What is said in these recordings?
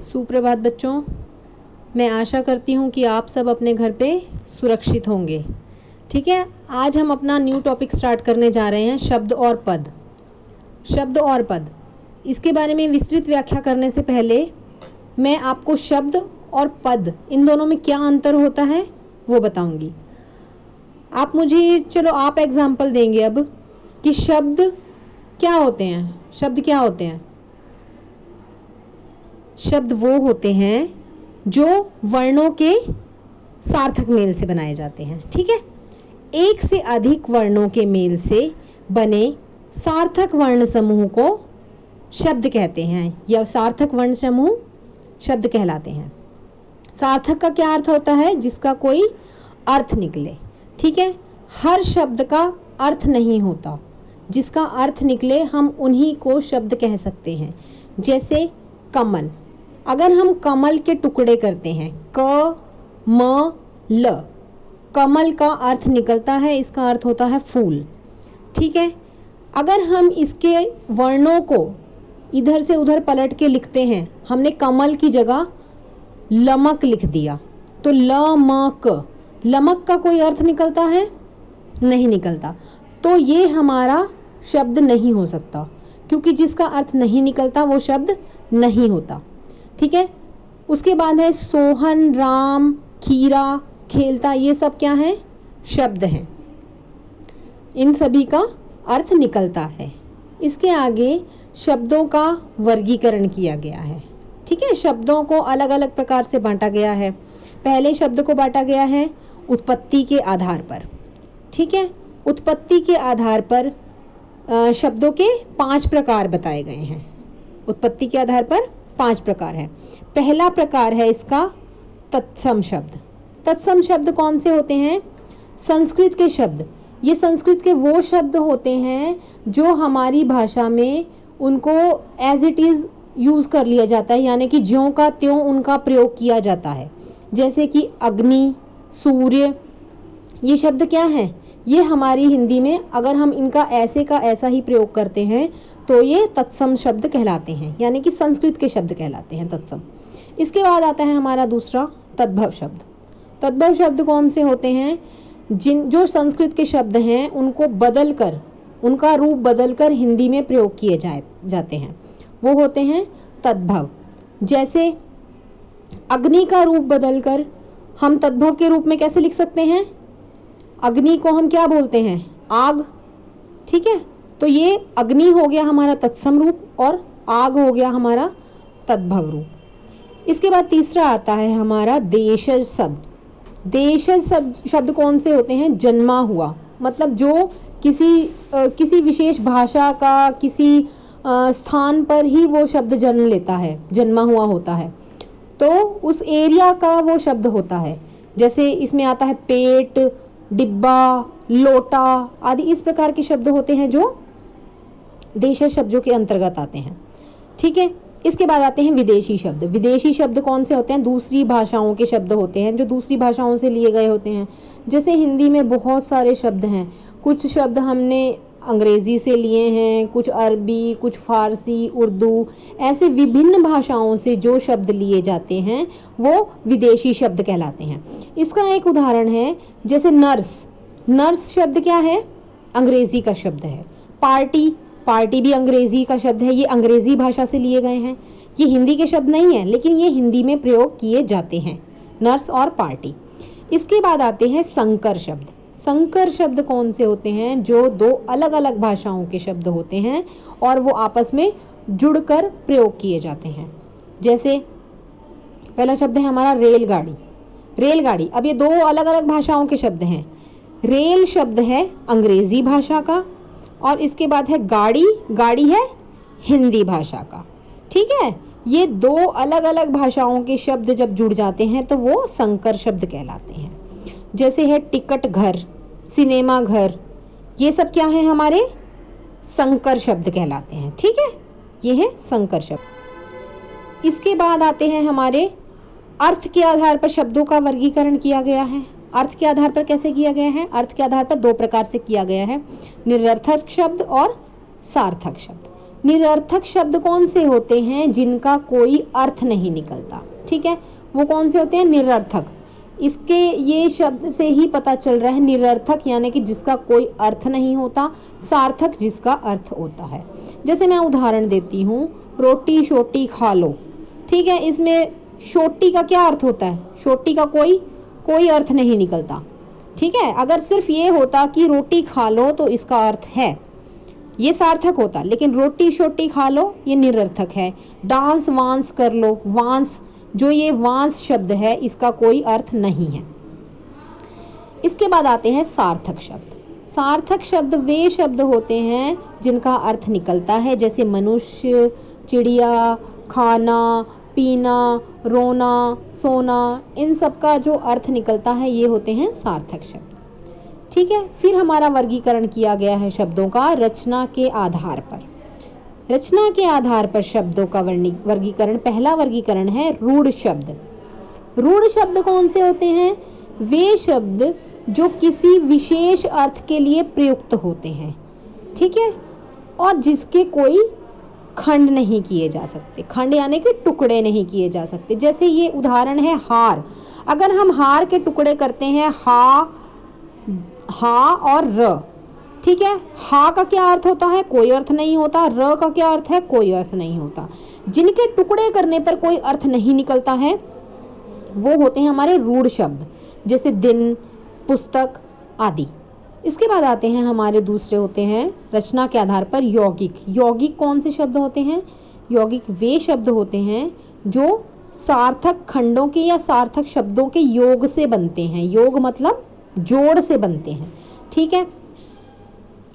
सुप्रभात बच्चों, मैं आशा करती हूँ कि आप सब अपने घर पे सुरक्षित होंगे। ठीक है, आज हम अपना न्यू टॉपिक स्टार्ट करने जा रहे हैं, शब्द और पद। शब्द और पद, इसके बारे में विस्तृत व्याख्या करने से पहले मैं आपको शब्द और पद इन दोनों में क्या अंतर होता है वो बताऊंगी। आप मुझे आप एग्जाम्पल देंगे अब कि शब्द क्या होते हैं। शब्द क्या होते हैं? शब्द वो होते हैं जो वर्णों के सार्थक मेल से बनाए जाते हैं। ठीक है, एक से अधिक वर्णों के मेल से बने सार्थक वर्ण समूह को शब्द कहते हैं या सार्थक वर्ण समूह शब्द कहलाते हैं। सार्थक का क्या अर्थ होता है? जिसका कोई अर्थ निकले। ठीक है, हर शब्द का अर्थ नहीं होता, जिसका अर्थ निकले हम उन्हीं को शब्द कह सकते हैं। जैसे कमल, अगर हम कमल के टुकड़े करते हैं क म ल, कमल का अर्थ निकलता है, इसका अर्थ होता है फूल। ठीक है, अगर हम इसके वर्णों को इधर से उधर पलट के लिखते हैं, हमने कमल की जगह लमक लिख दिया तो लमक, लमक का कोई अर्थ निकलता है? नहीं निकलता। तो ये हमारा शब्द नहीं हो सकता, क्योंकि जिसका अर्थ नहीं निकलता वो शब्द नहीं होता। ठीक है, उसके बाद है सोहन, राम, खीरा, खेलता, ये सब क्या है? शब्द हैं। इन सभी का अर्थ निकलता है। इसके आगे शब्दों का वर्गीकरण किया गया है। ठीक है, शब्दों को अलग अलग प्रकार से बांटा गया है। पहले शब्द को बांटा गया है उत्पत्ति के आधार पर। ठीक है, उत्पत्ति के आधार पर शब्दों के 5 प्रकार बताए गए हैं। उत्पत्ति के आधार पर 5 प्रकार है। पहला प्रकार है इसका तत्सम शब्द। तत्सम शब्द कौन से होते हैं? संस्कृत के शब्द। ये संस्कृत के वो शब्द होते हैं जो हमारी भाषा में उनको एज इट इज़ यूज़ कर लिया जाता है, यानी कि ज्यों का त्यों उनका प्रयोग किया जाता है। जैसे कि अग्नि, सूर्य, ये शब्द क्या है? ये हमारी हिंदी में अगर हम इनका ऐसे का ऐसा ही प्रयोग करते हैं तो ये तत्सम शब्द कहलाते हैं, यानी कि संस्कृत के शब्द कहलाते हैं तत्सम। इसके बाद आता है हमारा दूसरा तद्भव शब्द। तद्भव शब्द कौन से होते हैं? जो संस्कृत के शब्द हैं उनको बदल कर, उनका रूप बदल कर हिंदी में प्रयोग किए जाते हैं, वो होते हैं तद्भव। जैसे अग्नि का रूप बदलकर हम तद्भव के रूप में कैसे लिख सकते हैं? अग्नि को हम क्या बोलते हैं? आग। ठीक है, तो ये अग्नि हो गया हमारा तत्सम रूप और आग हो गया हमारा तद्भव रूप। इसके बाद तीसरा आता है हमारा देशज शब्द। देशज शब्द कौन से होते हैं? जन्मा हुआ, मतलब जो किसी विशेष भाषा का किसी स्थान पर ही वो शब्द जन्म लेता है, जन्मा हुआ होता है, तो उस एरिया का वो शब्द होता है। जैसे इसमें आता है पेट, डिब्बा, लोटा आदि, इस प्रकार के शब्द होते हैं जो देशज शब्दों के अंतर्गत आते हैं। ठीक है, इसके बाद आते हैं विदेशी शब्द। विदेशी शब्द कौन से होते हैं? दूसरी भाषाओं के शब्द होते हैं, जो दूसरी भाषाओं से लिए गए होते हैं। जैसे हिंदी में बहुत सारे शब्द हैं, कुछ शब्द हमने अंग्रेज़ी से लिए हैं, कुछ अरबी, कुछ फारसी, उर्दू, ऐसे विभिन्न भाषाओं से जो शब्द लिए जाते हैं वो विदेशी शब्द कहलाते हैं। इसका एक उदाहरण है जैसे नर्स। नर्स शब्द क्या है? अंग्रेज़ी का शब्द है। पार्टी, पार्टी भी अंग्रेज़ी का शब्द है, ये अंग्रेज़ी भाषा से लिए गए हैं। ये हिंदी के शब्द नहीं हैं, लेकिन ये हिंदी में प्रयोग किए जाते हैं, नर्स और पार्टी। इसके बाद आते हैं संकर शब्द। संकर शब्द कौन से होते हैं? जो 2 अलग अलग भाषाओं के शब्द होते हैं और वो आपस में जुड़कर प्रयोग किए जाते हैं। जैसे पहला शब्द है हमारा रेलगाड़ी। रेलगाड़ी, अब ये 2 अलग अलग भाषाओं के शब्द हैं। रेल शब्द है अंग्रेज़ी भाषा का और इसके बाद है गाड़ी, गाड़ी है हिंदी भाषा का। ठीक है, ये 2 अलग अलग भाषाओं के शब्द जब जुड़ जाते हैं तो वो संकर शब्द कहलाते हैं। जैसे है टिकट घर, सिनेमा घर, ये सब क्या है? हमारे संकर शब्द कहलाते हैं। ठीक है, ये है संकर शब्द। इसके बाद आते हैं हमारे अर्थ के आधार पर शब्दों का वर्गीकरण किया गया है। अर्थ के आधार पर कैसे किया गया है? अर्थ के आधार पर 2 प्रकार से किया गया है, निरर्थक शब्द और सार्थक शब्द। निरर्थक शब्द कौन से होते हैं? जिनका कोई अर्थ नहीं निकलता, ठीक है, वो कौन से होते हैं? निरर्थक। इसके ये शब्द से ही पता चल रहा है, निरर्थक यानी कि जिसका कोई अर्थ नहीं होता, सार्थक जिसका अर्थ होता है। जैसे मैं उदाहरण देती हूँ, रोटी शोटी खा लो, ठीक है, इसमें शोटी का क्या अर्थ होता है? शोटी का कोई अर्थ नहीं निकलता, ठीक है। अगर सिर्फ ये होता कि रोटी खा लो तो इसका अर्थ है, ये सार्थक होता, लेकिन रोटी शोटी खा लो ये निरर्थक है। डांस वांस कर लो, वांस, जो ये वांस शब्द है इसका कोई अर्थ नहीं है। इसके बाद आते हैं सार्थक शब्द। सार्थक शब्द वे शब्द होते हैं जिनका अर्थ निकलता है, जैसे मनुष्य, चिड़िया, खाना, पीना, रोना, सोना, इन सब का जो अर्थ निकलता है ये होते हैं सार्थक शब्द, ठीक है। फिर हमारा वर्गीकरण किया गया है शब्दों का रचना के आधार पर। रचना के आधार पर शब्दों का वर्गीकरण, पहला वर्गीकरण है रूढ़ शब्द। रूढ़ शब्द कौन से होते हैं? वे शब्द जो किसी विशेष अर्थ के लिए प्रयुक्त होते हैं, ठीक है, और जिसके कोई खंड नहीं किए जा सकते। खंड यानी कि टुकड़े नहीं किए जा सकते। जैसे ये उदाहरण है हार। अगर हम हार के टुकड़े करते हैं, हा और र, ठीक है, हा का क्या अर्थ होता है? कोई अर्थ नहीं होता। र का क्या अर्थ है? कोई अर्थ नहीं होता। जिनके टुकड़े करने पर कोई अर्थ नहीं निकलता है वो होते हैं हमारे रूढ़ शब्द, जैसे दिन, पुस्तक आदि। इसके बाद आते हैं हमारे दूसरे होते हैं रचना के आधार पर यौगिक। यौगिक कौन से शब्द होते हैं? यौगिक वे शब्द होते हैं जो सार्थक खंडों के या सार्थक शब्दों के योग से बनते हैं। योग मतलब जोड़ से बनते हैं, ठीक है।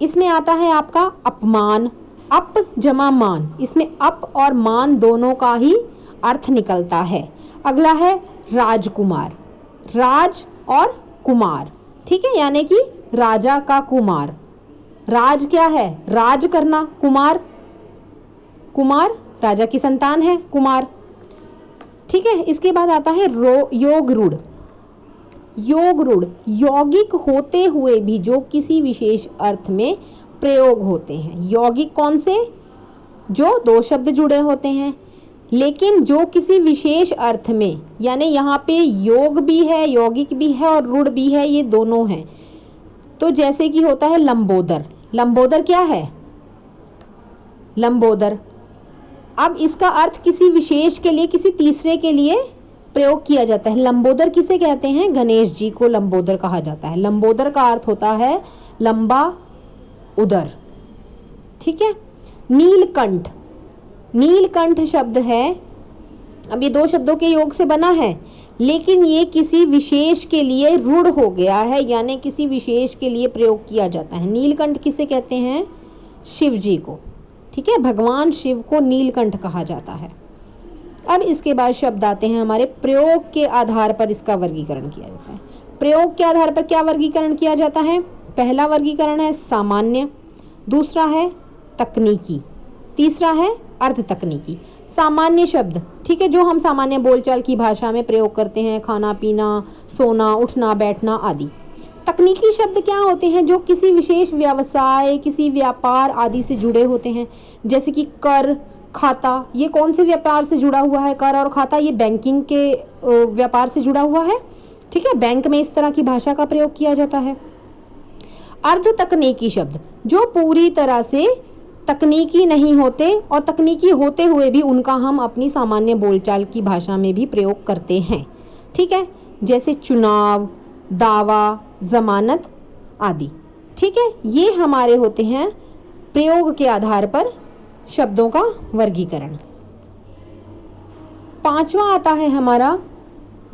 इसमें आता है आपका अपमान, अप जमा मान, इसमें अप और मान दोनों का ही अर्थ निकलता है। अगला है राजकुमार, राज और कुमार, ठीक है, यानी कि राजा का कुमार। राज क्या है? राज करना। कुमार, कुमार राजा की संतान है, कुमार, ठीक है। इसके बाद आता है योग रूढ़। योग रूढ़ यौगिक होते हुए भी जो किसी विशेष अर्थ में प्रयोग होते हैं। यौगिक कौन से? जो दो शब्द जुड़े होते हैं लेकिन जो किसी विशेष अर्थ में, यानी यहाँ पे योग भी है, यौगिक भी है और रूढ़ भी है, ये दोनों हैं। तो जैसे कि होता है लंबोदर। लंबोदर क्या है? लंबोदर। अब इसका अर्थ किसी विशेष के लिए, किसी तीसरे के लिए प्रयोग किया जाता है। लंबोदर किसे कहते हैं? गणेश जी को लंबोदर कहा जाता है। लंबोदर का अर्थ होता है लंबा उदर, ठीक है। नीलकंठ, नीलकंठ शब्द है, अब ये दो शब्दों के योग से बना है लेकिन ये किसी विशेष के लिए रूढ़ हो गया है, यानी किसी विशेष के लिए प्रयोग किया जाता है। नीलकंठ किसे कहते हैं? शिव जी को, ठीक है, भगवान शिव को नीलकंठ कहा जाता है। अब इसके बाद शब्द आते हैं हमारे प्रयोग के आधार पर, इसका वर्गीकरण किया जाता है। प्रयोग के आधार पर क्या वर्गीकरण किया जाता है? पहला वर्गीकरण है सामान्य, दूसरा है तकनीकी, तीसरा है अर्ध तकनीकी। सामान्य शब्द, ठीक है, जो हम सामान्य बोलचाल की भाषा में प्रयोग करते हैं, खाना पीना, सोना, उठना, बैठना आदि। तकनीकी शब्द क्या होते हैं? जो किसी विशेष व्यवसाय, किसी व्यापार आदि से जुड़े होते हैं, जैसे कि कर, खाता, ये कौन से व्यापार से जुड़ा हुआ है? कर और खाता ये बैंकिंग के व्यापार से जुड़ा हुआ है, ठीक है, बैंक में इस तरह की भाषा का प्रयोग किया जाता है। अर्ध तकनीकी शब्द जो पूरी तरह से तकनीकी नहीं होते और तकनीकी होते हुए भी उनका हम अपनी सामान्य बोलचाल की भाषा में भी प्रयोग करते हैं, ठीक है, जैसे चुनाव, दावा, जमानत आदि, ठीक है। ये हमारे होते हैं प्रयोग के आधार पर शब्दों का वर्गीकरण। पांचवा आता है हमारा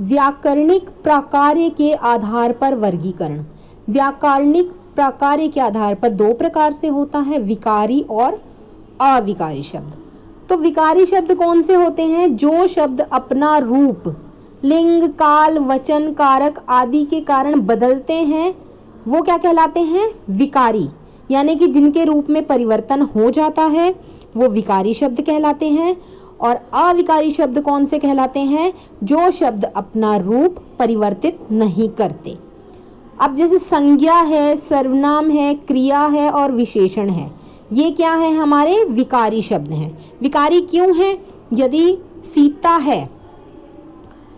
व्याकरणिक प्राकार्य के आधार पर वर्गीकरण। व्याकरणिक प्राकार्य के आधार पर दो प्रकार से होता है, विकारी और अविकारी शब्द। तो विकारी शब्द कौन से होते हैं? जो शब्द अपना रूप लिंग, काल, वचन, कारक आदि के कारण बदलते हैं वो क्या कहलाते हैं? विकारी, यानी कि जिनके रूप में परिवर्तन हो जाता है वो विकारी शब्द कहलाते हैं। और अविकारी शब्द कौन से कहलाते हैं? जो शब्द अपना रूप परिवर्तित नहीं करते। अब जैसे संज्ञा है, सर्वनाम है, क्रिया है और विशेषण है, ये क्या है, हमारे विकारी शब्द हैं। विकारी क्यों हैं? यदि सीता है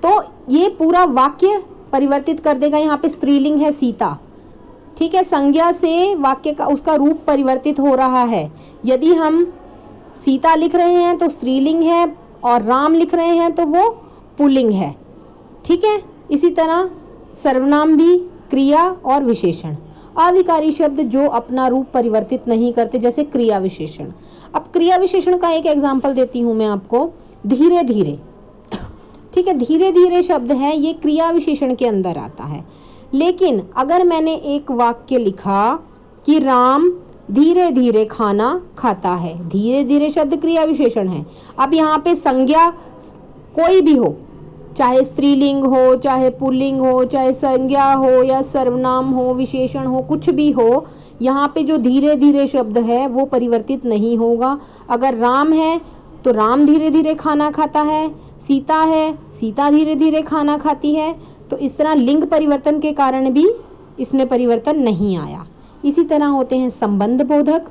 तो ये पूरा वाक्य परिवर्तित कर देगा। यहाँ पे स्त्रीलिंग है सीता, ठीक है, संज्ञा से वाक्य का उसका रूप परिवर्तित हो रहा है। यदि हम सीता लिख रहे हैं तो स्त्रीलिंग है, और राम लिख रहे हैं तो वो पुल्लिंग है, ठीक है। इसी तरह सर्वनाम भी क्रिया और विशेषण। अविकारी शब्द जो अपना रूप परिवर्तित नहीं करते, जैसे क्रिया विशेषण। अब क्रिया विशेषण का एक एग्जाम्पल देती हूँ मैं आपको, धीरे धीरे, ठीक है। धीरे धीरे शब्द है, ये क्रिया विशेषण के अंदर आता है। लेकिन अगर मैंने एक वाक्य लिखा कि राम धीरे धीरे खाना खाता है, धीरे धीरे शब्द क्रिया विशेषण है। अब यहाँ पे संज्ञा कोई भी हो, चाहे स्त्रीलिंग हो, चाहे पुल्लिंग हो, चाहे संज्ञा हो या सर्वनाम हो, विशेषण हो, कुछ भी हो, यहाँ पे जो धीरे धीरे शब्द है वो परिवर्तित नहीं होगा। अगर राम है तो राम धीरे धीरे खाना खाता है, सीता है सीता धीरे धीरे खाना खाती है। तो इस तरह लिंग परिवर्तन के कारण भी इसमें परिवर्तन नहीं आया। इसी तरह होते हैं संबंध बोधक,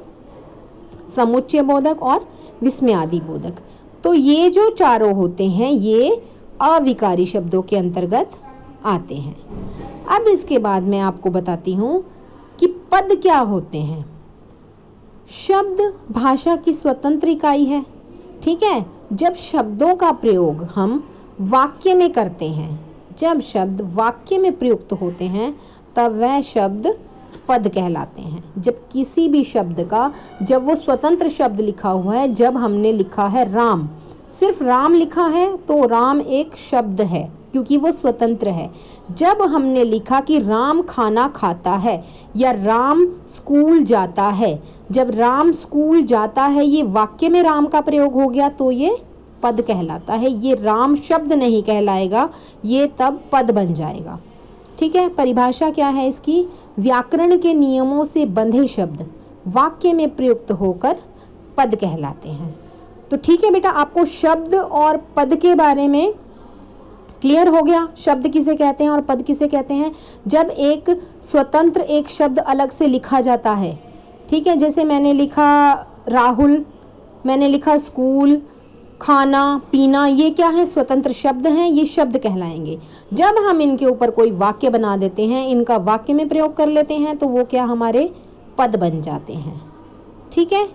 समुच्चय बोधक और विस्मयादि बोधक। तो ये जो चारों होते हैं ये अविकारी शब्दों के अंतर्गत आते हैं। अब इसके बाद मैं आपको बताती हूँ कि पद क्या होते हैं। शब्द भाषा की स्वतंत्र इकाई है, ठीक है। जब शब्दों का प्रयोग हम वाक्य में करते हैं, जब शब्द वाक्य में प्रयुक्त होते हैं तब वह शब्द पद कहलाते हैं। जब किसी भी शब्द का, जब वो स्वतंत्र शब्द लिखा हुआ है, जब हमने लिखा है राम, सिर्फ राम लिखा है तो राम एक शब्द है क्योंकि वो स्वतंत्र है। जब हमने लिखा कि राम खाना खाता है या राम स्कूल जाता है, जब राम स्कूल जाता है ये वाक्य में राम का प्रयोग हो गया तो ये पद कहलाता है। ये राम शब्द नहीं कहलाएगा, ये तब पद बन जाएगा, ठीक है। परिभाषा क्या है इसकी? व्याकरण के नियमों से बंधे शब्द वाक्य में प्रयुक्त होकर पद कहलाते हैं। तो ठीक है बेटा, आपको शब्द और पद के बारे में क्लियर हो गया। शब्द किसे कहते हैं और पद किसे कहते हैं? जब एक स्वतंत्र एक शब्द अलग से लिखा जाता है, ठीक है। जैसे मैंने लिखा राहुल, मैंने लिखा स्कूल, खाना, पीना, ये क्या है? स्वतंत्र शब्द हैं, ये शब्द कहलाएंगे। जब हम इनके ऊपर कोई वाक्य बना देते हैं, इनका वाक्य में प्रयोग कर लेते हैं तो वो क्या हमारे पद बन जाते हैं, ठीक है।